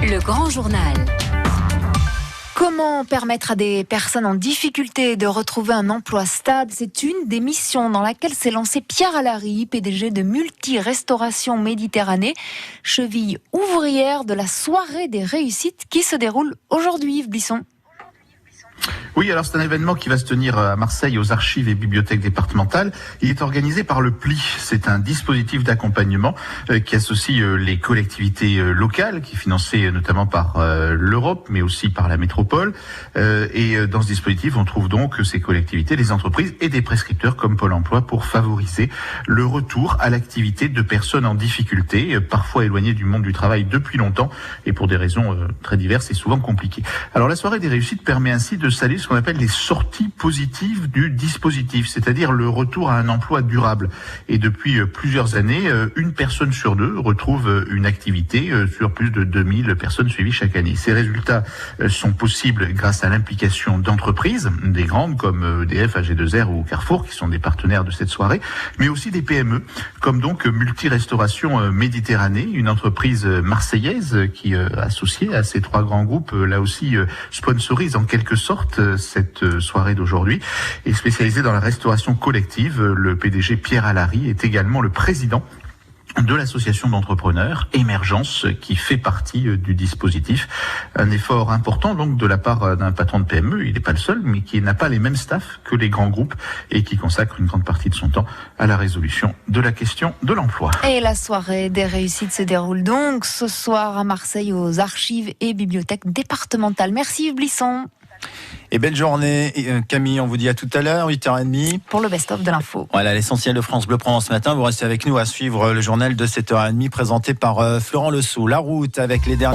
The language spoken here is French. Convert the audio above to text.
Le grand journal. Comment permettre à des personnes en difficulté de retrouver un emploi stable ? C'est une des missions dans laquelle s'est lancé Pierre Alary, PDG de Multi-Restauration Méditerranée, cheville ouvrière de la soirée des réussites qui se déroule aujourd'hui, Yves Blisson. Oui, alors c'est un événement qui va se tenir à Marseille aux archives et bibliothèques départementales. Il est organisé par le PLI. C'est un dispositif d'accompagnement qui associe les collectivités locales, qui est financé notamment par l'Europe, mais aussi par la métropole. Et dans ce dispositif, on trouve donc ces collectivités, les entreprises et des prescripteurs comme Pôle emploi pour favoriser le retour à l'activité de personnes en difficulté, parfois éloignées du monde du travail depuis longtemps et pour des raisons très diverses et souvent compliquées. Alors la soirée des réussites permet ainsi de saluer ce qu'on appelle les sorties positives du dispositif, c'est-à-dire le retour à un emploi durable. Et depuis plusieurs années, une personne sur deux retrouve une activité sur plus de 2000 personnes suivies chaque année. Ces résultats sont possibles grâce à l'implication d'entreprises, des grandes comme EDF, AG2R ou Carrefour, qui sont des partenaires de cette soirée, mais aussi des PME, comme donc Multi-Restauration Méditerranée, une entreprise marseillaise qui, associée à ces trois grands groupes, là aussi sponsorise en quelque sorte cette soirée d'aujourd'hui. Et spécialisé dans la restauration collective, le PDG Pierre Alary est également le président de l'association d'entrepreneurs Émergence qui fait partie du dispositif. Un effort important donc de la part d'un patron de PME, il n'est pas le seul, mais qui n'a pas les mêmes staffs que les grands groupes et qui consacre une grande partie de son temps à la résolution de la question de l'emploi. Et la soirée des réussites se déroule donc ce soir à Marseille aux archives et bibliothèques départementales. Merci Yves Blisson. Et belle journée, Camille, on vous dit à tout à l'heure, 8h30. Pour le best-of de l'info. Voilà, l'essentiel de France Bleu Provence ce matin. Vous restez avec nous à suivre le journal de 7h30 présenté par Florent Lessou. La route avec les derniers...